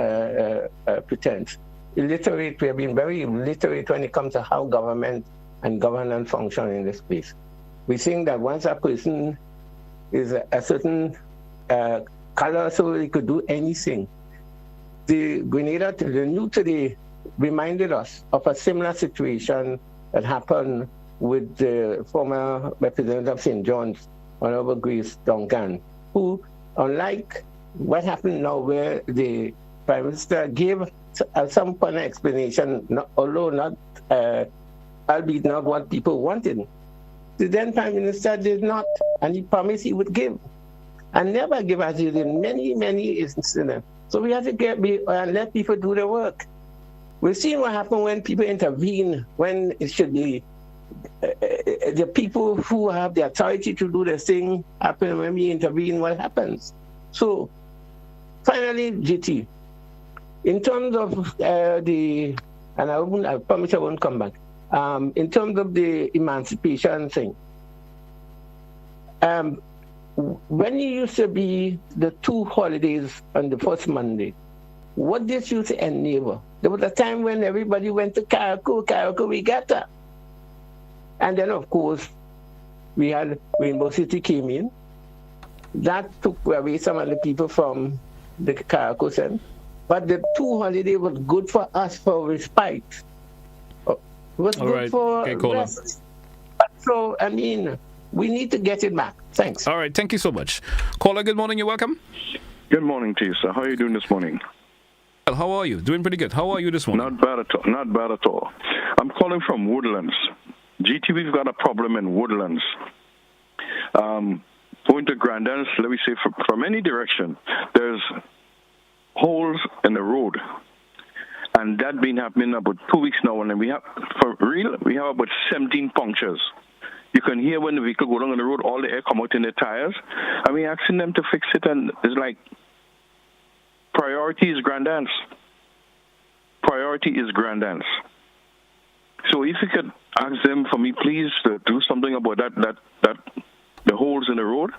Speaker 4: pretense. Illiterate, we have been very illiterate when it comes to how government and governance function in this space. We think that once a person is a certain color, so he could do anything. The Grenada, the new to the reminded us of a similar situation that happened with the former representative of St. John's, Honorable Grace Duncan, who, unlike what happened now, where the Prime Minister gave some kind of explanation, albeit not what people wanted, the then Prime Minister did not, and he promised he would give, and never give, as he did in many, many incidents. So we have to let people do their work. We've seen what happened when people intervene, when it should be the people who have the authority to do the thing happen. When we intervene, what happens? So finally, GT, in terms of I promise I won't come back. In terms of the emancipation thing, when it used to be the 2 holidays on the first Monday, what this used to enable? There was a time when everybody went to Carriacou Regatta. And then, of course, we had Rainbow City came in. That took away some of the people from the Carriacou Center. But the 2 holiday was good for us for respite. It was good for rest. So, I mean, we need to get it back. Thanks.
Speaker 1: All right, thank you so much. Caller, good morning. You're welcome.
Speaker 21: Good morning to you, sir. How are you doing this morning?
Speaker 1: Well, how are you? Doing pretty good. How are you this morning?
Speaker 21: Not bad at all. Not bad at all. I'm calling from Woodlands. GT, we've got a problem in Woodlands. Going to Grandans, let me say, from any direction, there's holes in the road. And that been happening about 2 weeks now. And we have, for real, we have about 17 punctures. You can hear when the vehicle go down on the road, all the air come out in the tires. And we're asking them to fix it, and it's like, priority is Grandans. Priority is Grandans. So if you could ask them for me, please, to do something about that the holes in the road,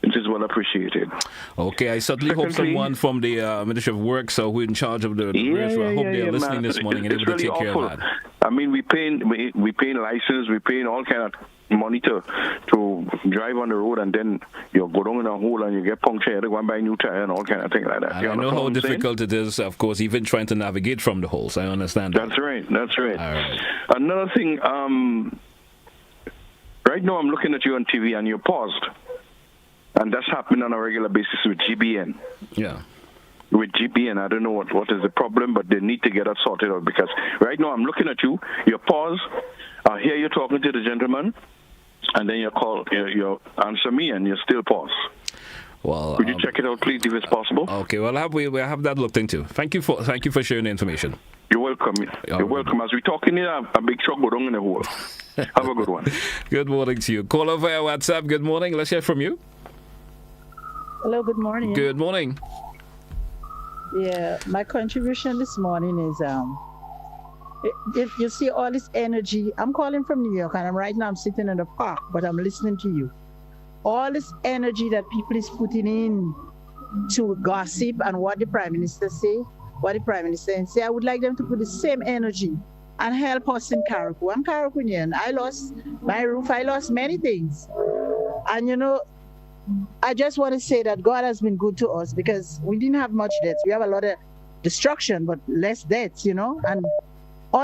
Speaker 21: it is well appreciated.
Speaker 1: Okay, I certainly hope someone from the Ministry of Works who are in charge of the race, I hope they're listening this morning and able to take care of that.
Speaker 21: I mean, we paying license, we paying all kind of money to drive on the road, and then you go down in a hole and you get punctured, you go and buy a new tire and all kind of things like that.
Speaker 1: And I know how difficult it is, of course, even trying to navigate from the holes. I understand that.
Speaker 21: That's right. All
Speaker 1: right.
Speaker 21: Another thing, right now I'm looking at you on TV and you're paused. And that's happening on a regular basis with GBN.
Speaker 1: Yeah.
Speaker 21: With GBN, I don't know what is the problem, but they need to get that sorted out, because right now I'm looking at you, you're paused, I hear you talking to the gentleman, and then you answer me and you're still paused.
Speaker 1: Well,
Speaker 21: could you check it out, please, if it's possible?
Speaker 1: Okay, well, we'll have that looked into. Thank you for sharing the information.
Speaker 21: You're welcome. You're welcome. As we're talking here, a big truck go down in the hole. Have a good one.
Speaker 1: Good morning to you. Call over via WhatsApp. Good morning. Let's hear from you.
Speaker 22: Hello, good morning.
Speaker 1: Good morning.
Speaker 22: Yeah, my contribution this morning is if you see all this energy, I'm calling from New York, and right now I'm sitting in the park, but I'm listening to you. All this energy that people is putting in to gossip and what the Prime Minister say, I would like them to put the same energy and help us in Carriacou. I'm Carriacouian. I lost my roof. I lost many things. And, I just want to say that God has been good to us, because we didn't have much debts. We have a lot of destruction, but less debts, and all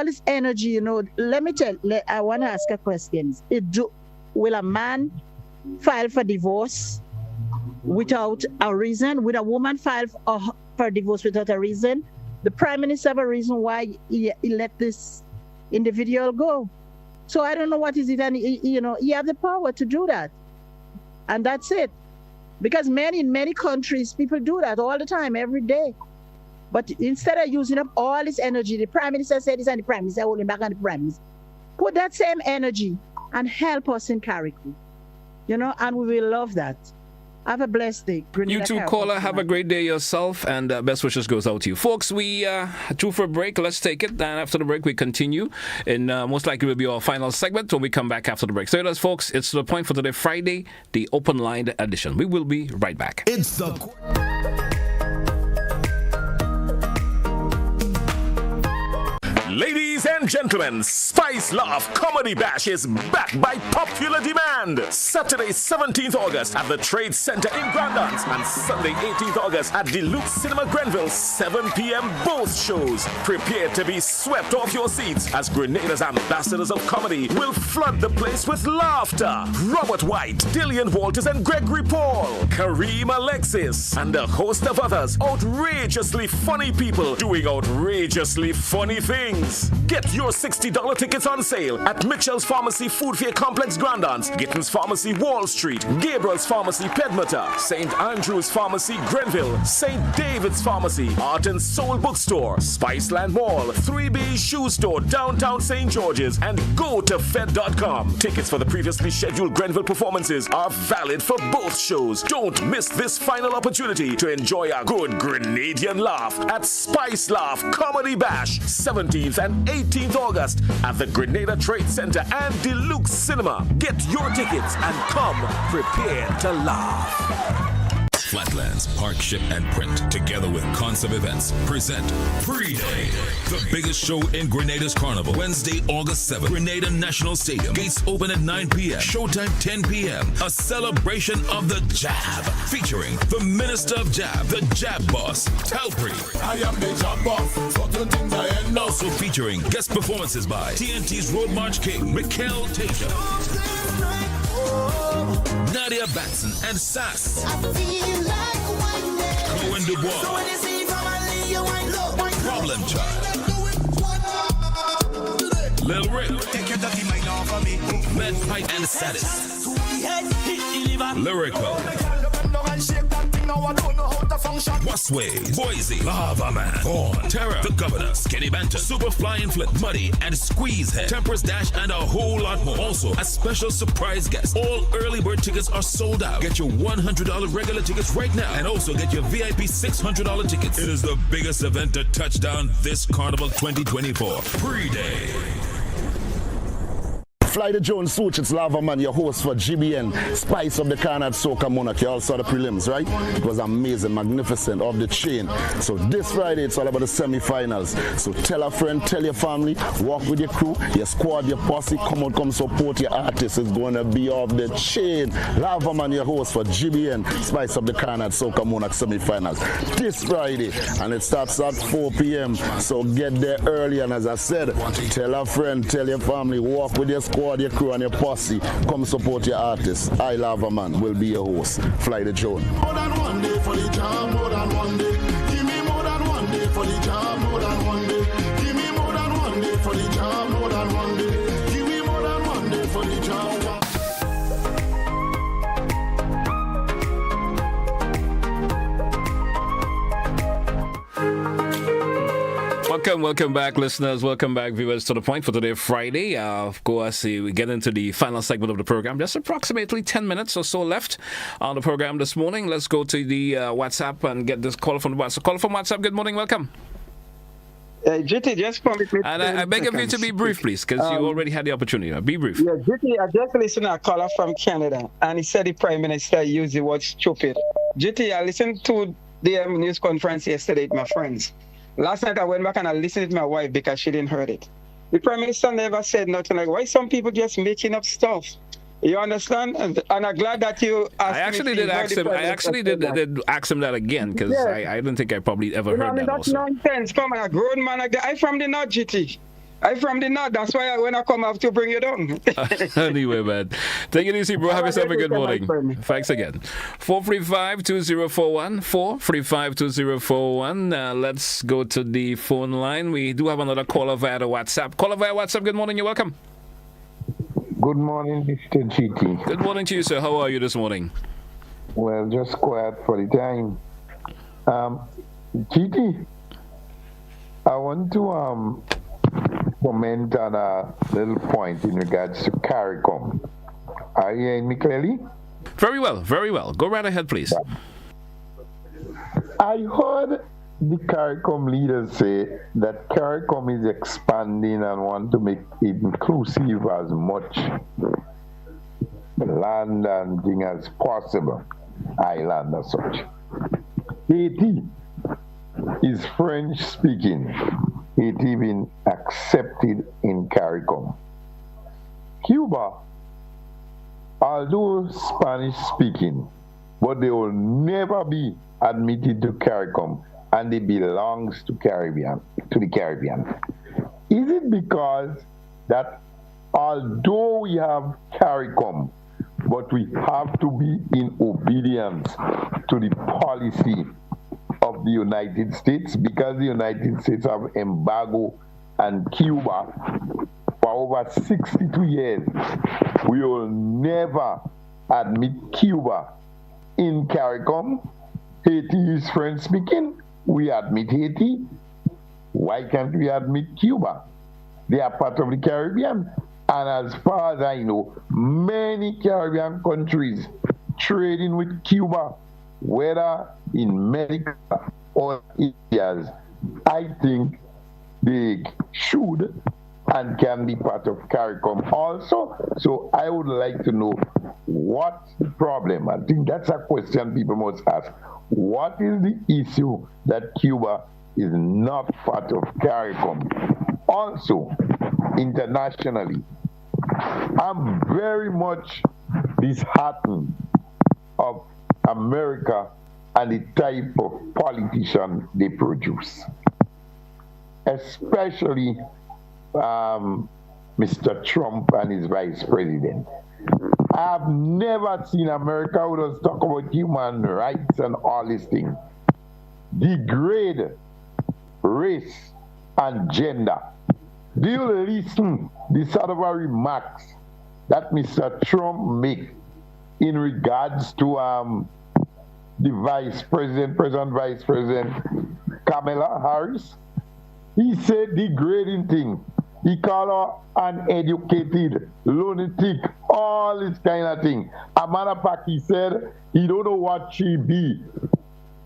Speaker 22: this energy, let me tell you, I want to ask a question. Will a man file for divorce without a reason? Will a woman file for divorce without a reason? The Prime Minister have a reason why he let this individual go. So I don't know what is it, and he have the power to do that. And that's it. Because in many countries, people do that all the time, every day. But instead of using up all this energy, the Prime Minister said this and the Prime Minister holding back on the Prime Minister, put that same energy and help us in Carriacou. And we will love that. Have a blessed day.
Speaker 1: You too, caller. Have a great day yourself, and best wishes goes out to you. Folks, we due for a break. Let's take it. And after the break, we continue. And most likely will be our final segment when we come back after the break. So that's, folks, it's the point for today, Friday, the open line edition. We will be right back.
Speaker 12: It's the... Ladies
Speaker 2: Ladies and gentlemen, Spice Laugh Comedy Bash is back by popular demand. Saturday, 17th August at the Trade Center in Grandance and Sunday, 18th August at Deluxe Cinema Grenville, 7 p.m. both shows. Prepare to be swept off your seats as Grenada's ambassadors of comedy will flood the place with laughter. Robert White, Dillian Walters and Gregory Paul, Kareem Alexis, and a host of others outrageously funny people doing outrageously funny things. Get your $60 tickets on sale at Mitchell's Pharmacy Food Fair Complex Grandance, Gittins Pharmacy Wall Street, Gabriel's Pharmacy Pedmata, St. Andrew's Pharmacy Grenville, St. David's Pharmacy, Art and Soul Bookstore, Spiceland Mall, 3B Shoe Store, Downtown St. George's, and GoToFed.com. Tickets for the previously scheduled Grenville performances are valid for both shows. Don't miss this final opportunity to enjoy a good Grenadian laugh at Spice Laugh Comedy Bash, 17th and 18th August at the Grenada Trade Center and Deluxe Cinema. Get your tickets and come prepared to laugh.
Speaker 3: Flatlands, Park, Ship, and Print, together with Concept Events, present Pre-Day, the biggest show in Grenada's Carnival. Wednesday, August 7th, Grenada National Stadium. Gates open at 9 p.m. Showtime 10 p.m. A celebration of the Jab, featuring the Minister of Jab, the Jab Boss, Talpri. I am the Jab Boss. Certain things I end up. Also featuring guest performances by TNT's Road March King, Mikhail Tasia, Nadia Batson and Sass, Cohen Dubois, Problem Child, Lil Rick, Med Pipe and Status, Lyrical, Wasways, Boise, Lava Man, Vaughn, Terror, The Governor, Skinny Banter, Super Fly and Flip, Muddy, and Squeeze Head, Temperance Dash, and a whole lot more. Also, a special surprise guest. All early bird tickets are sold out. Get your $100 regular tickets right now, and also get your VIP $600 tickets. It is the biggest event to touch down this Carnival 2024. Pre-Day.
Speaker 10: Fly the Jones Swooch, it's Lava Man, your host for GBN, Spice of the Carnage Soca Monarch. You all saw the prelims, right? It was amazing, magnificent, off the chain. So this Friday, it's all about the semi-finals. So tell a friend, tell your family, walk with your crew, your squad, your posse, come out, come support your artist. It's going to be off the chain. Lava Man, your host for GBN, Spice of the Carnage Soca Monarch semi-finals. This Friday, and it starts at 4 p.m. So get there early, and as I said, tell a friend, tell your family, walk with your squad, your crew and your posse, come support your artists. I Lava Man will be your host. Fly the Joan.
Speaker 11: More than one day for the job, more than one day. Give me more than one day for the job, more than one day. Give me more than one day for the job, more than one day. Give me more than one day for the job.
Speaker 1: Welcome back, listeners. Welcome back, viewers, to The Point for today, Friday. Of course, we get into the final segment of the program. Just approximately 10 minutes or so left on the program this morning. Let's go to the WhatsApp and get this call from the WhatsApp. Call from WhatsApp. Good morning. Welcome.
Speaker 7: GT, just permit me.
Speaker 1: And I beg of you to be brief, please, because you already had the opportunity. Be brief.
Speaker 7: Yeah, GT, I just listened to a caller from Canada, and he said the Prime Minister used the word stupid. GT, I listened to the news conference yesterday with my friends. Last night I went back and I listened to my wife because she didn't hear it. The Prime Minister never said nothing. Like, why some people just making up stuff? You understand? And I'm glad that you asked
Speaker 1: I actually did ask him. I actually did ask him that again because I didn't think I probably ever heard that.
Speaker 7: That's nonsense. Come on, a grown man like that. I'm from the North, GT. I'm from the North. That's why when I come, I have to bring you down.
Speaker 1: Anyway, man. Take it easy, bro. Have yourself a good morning. Thanks again. 435-2041. 435-2041. Let's go to the phone line. We do have another caller via the WhatsApp. Caller via WhatsApp. Good morning. You're welcome.
Speaker 23: Good morning, Mr. GT.
Speaker 1: Good morning to you, sir. How are you this morning?
Speaker 23: Well, just quiet for the time. GT, I want to comment on a little point in regards to CARICOM. Are you hearing me clearly?
Speaker 1: Very well, very well. Go right ahead, please.
Speaker 23: I heard the CARICOM leaders say that CARICOM is expanding and want to make it inclusive as much land and thing as possible, island as such. Haiti is French speaking. Haiti been accepted in CARICOM. Cuba, although Spanish speaking, but they will never be admitted to CARICOM, and they belongs to the Caribbean. Is it because that although we have CARICOM, but we have to be in obedience to the policy of the United States, because the United States have embargo and Cuba for over 62 years, we will never admit Cuba in CARICOM. Haiti is French speaking, we admit Haiti. Why can't we admit Cuba? They are part of the Caribbean. And as far as I know, many Caribbean countries trading with Cuba, whether in America or Indias, I think they should and can be part of CARICOM also. So I would like to know what's the problem. I think that's a question people must ask. What is the issue that Cuba is not part of CARICOM? Also, internationally, I'm very much disheartened of America and the type of politician they produce, especially Mr. Trump and his vice president. I've never seen America who does talk about human rights and all these things, degrade race and gender. Do you listen the sort of remarks that Mr. Trump make in regards to the vice president, vice president Kamala Harris? He said degrading thing. He called her uneducated, lunatic, all this kind of thing. A matter of fact, he said he don't know what she be.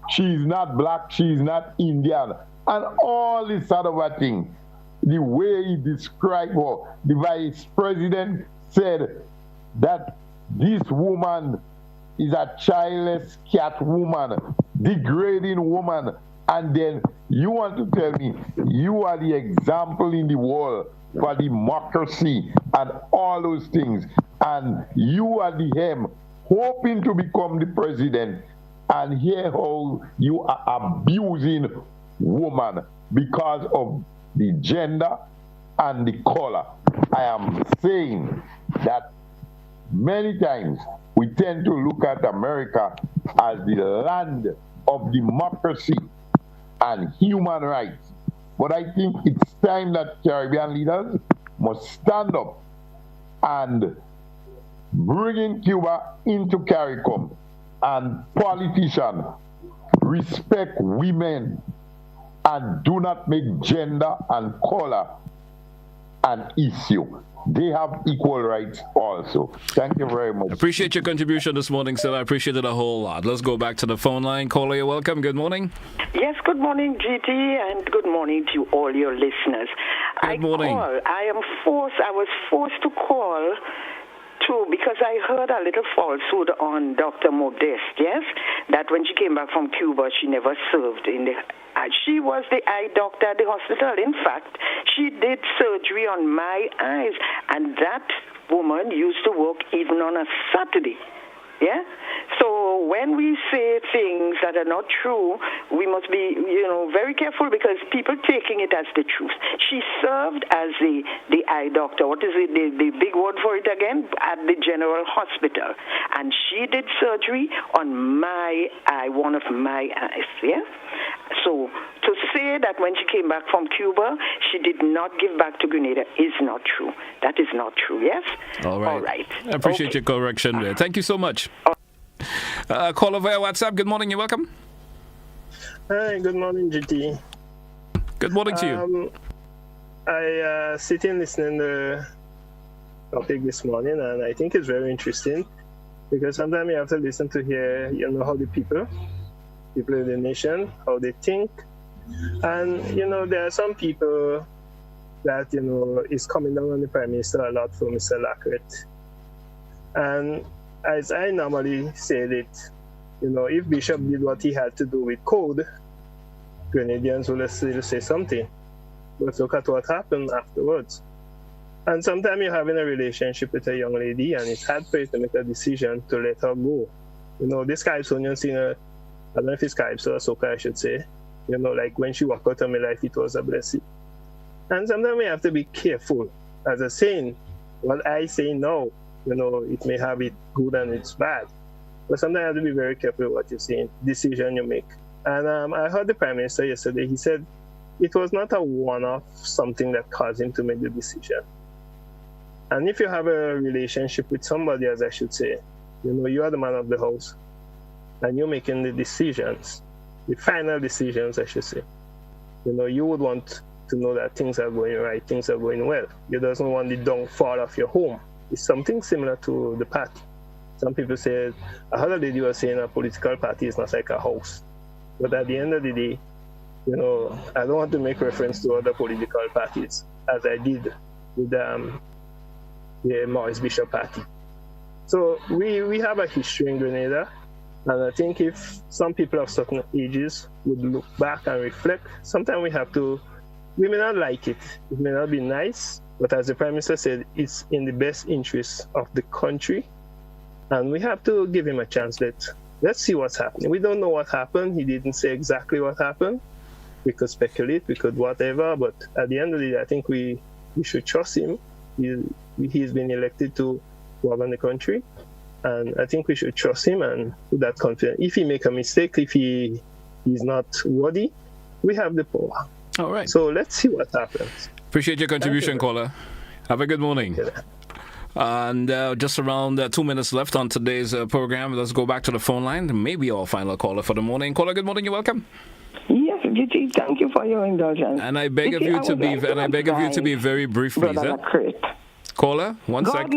Speaker 23: She's not black, she's not Indian, and all this sort of a thing. The way he described her, the vice president said that this woman is a childless cat woman, degrading woman, and then you want to tell me you are the example in the world for democracy and all those things, and you are the him hoping to become the president, and hear how you are abusing woman because of the gender and the color. I am saying that many times we tend to look at America as the land of democracy and human rights. But I think it's time that Caribbean leaders must stand up and bring Cuba into CARICOM, and politicians respect women and do not make gender and color an issue. They have equal rights also. Thank you very much.
Speaker 1: Appreciate your contribution this morning, sir. I appreciate it a whole lot. Let's go back to the phone line. Caller, you're welcome. Good morning.
Speaker 6: Yes, good morning, GT, and good morning to all your listeners.
Speaker 1: Good morning.
Speaker 6: I was forced to call too, because I heard a little falsehood on Dr. Modeste, yes, that when she came back from Cuba, she never served in the... she was the eye doctor at the hospital. In fact, she did surgery on my eyes, and that woman used to work even on a Saturday. Yeah? So when we say things that are not true, we must be, very careful, because people taking it as the truth. She served as the eye doctor. What is it, the big word for it again? At the General Hospital. And she did surgery on my eye, one of my eyes. Yeah? So to say that when she came back from Cuba, she did not give back to Grenada is not true. That is not true, yes?
Speaker 1: All right.
Speaker 6: All right.
Speaker 1: I appreciate your correction there. Thank you so much. Caller via WhatsApp. Good morning. You're welcome.
Speaker 8: Hi. Good morning, GT.
Speaker 1: Good morning to you.
Speaker 8: I sitting listening to the topic this morning, and I think it's very interesting, because sometimes you have to listen to hear, how the people of the nation, how they think. And, there are some people that, is coming down on the Prime Minister a lot for Mr. Lacquette. And as I normally say it, if Bishop did what he had to do with code, Grenadians will still say something. but look at what happened afterwards. And sometimes you're having a relationship with a young lady, and it's hard for you to make a decision to let her go. You know, this Calypsonian singer, I don't know if it's Calypso or soca, I should say. You know, like when she walked out of my life, it was a blessing. And sometimes we have to be careful. As a saying, what I say now, you know, it may have it good and it's bad. But sometimes you have to be very careful what you're saying, decision you make. And I heard the Prime Minister yesterday, he said it was not a one-off something that caused him to make the decision. And if you have a relationship with somebody, as I should say, you know, you are the man of the house, and you're making the decisions, the final decisions, I should say. You know, you would want to know that things are going right, things are going well. You doesn't want the downfall of your home. It's something similar to the party. Some people say, I heard a lady was saying a political party is not like a house. But at the end of the day, you know, I don't want to make reference to other political parties, as I did with the Maurice Bishop party. So we have a history in Grenada, and I think if some people of certain ages would look back and reflect, sometimes we may not like it, it may not be nice, but as the Prime Minister said, it's in the best interest of the country, and we have to give him a chance. Let's see what's happening. We don't know what happened. He didn't say exactly what happened. We could speculate, we could whatever, but at the end of the day, I think we should trust him. He's been elected to govern the country, and I think we should trust him and put that confidence. If he make a mistake, if he's not worthy, we have the power.
Speaker 1: All right.
Speaker 8: So let's see what happens.
Speaker 1: Appreciate your contribution, caller. Have a good morning. And just around 2 minutes left on today's program. Let's go back to the phone line. Maybe our final caller for the morning. Caller, good morning. You're welcome.
Speaker 20: Yes, GT, thank you for your indulgence.
Speaker 1: And I beg of you to be very brief, please. Caller, one sec.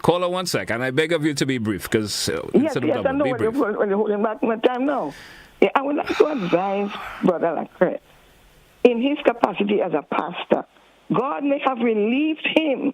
Speaker 1: Caller, 1 sec. And I beg of you to be brief, because
Speaker 20: yes, I know when you're holding back my time now. Yeah, I would like to advise Brother Lacret, in his capacity as a pastor, God may have relieved him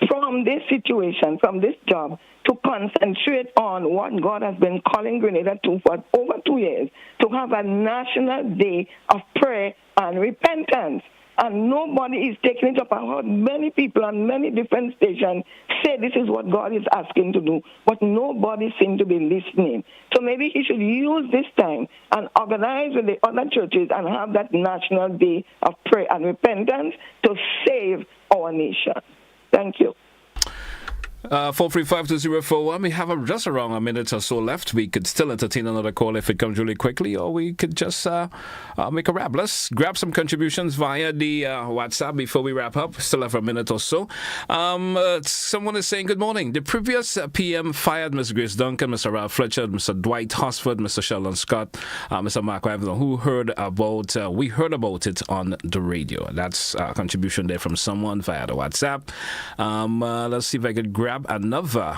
Speaker 20: from this situation, from this job, to concentrate on what God has been calling Grenada to for over 2 years, to have a national day of prayer and repentance. And nobody is taking it up. I heard many people on many different stations say this is what God is asking to do, but nobody seems to be listening. So maybe he should use this time and organize with the other churches and have that national day of prayer and repentance to save our nation. Thank you.
Speaker 1: 435-2041. We have just around a minute or so left. We could still entertain another call if it comes really quickly, or we could just make a wrap. Let's grab some contributions via the WhatsApp before we wrap up. Still have a minute or so. Someone is saying, good morning. The previous PM fired Ms. Grace Duncan, Mr. Ralph Fletcher, Mr. Dwight Hosford, Mr. Sheldon Scott, Mr. Mark Avalon, who we heard about it on the radio. That's a contribution there from someone via the WhatsApp. Let's see if I could grab another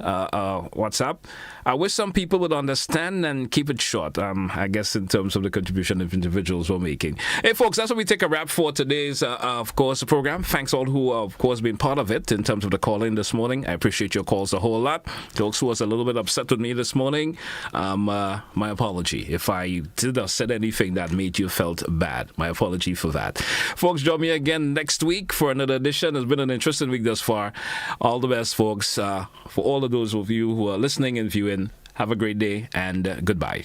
Speaker 1: WhatsApp. I wish some people would understand and keep it short, I guess, in terms of the contribution of individuals we're making. Hey, folks, that's what we take a wrap for today's, of course, program. Thanks all who, of course, been part of it in terms of the call-in this morning. I appreciate your calls a whole lot. Folks who was a little bit upset with me this morning, my apology. If I did or said anything that made you felt bad, my apology for that. Folks, join me again next week for another edition. It's been an interesting week thus far. All the best, folks. For all of those of you who are listening and viewing, have a great day and goodbye.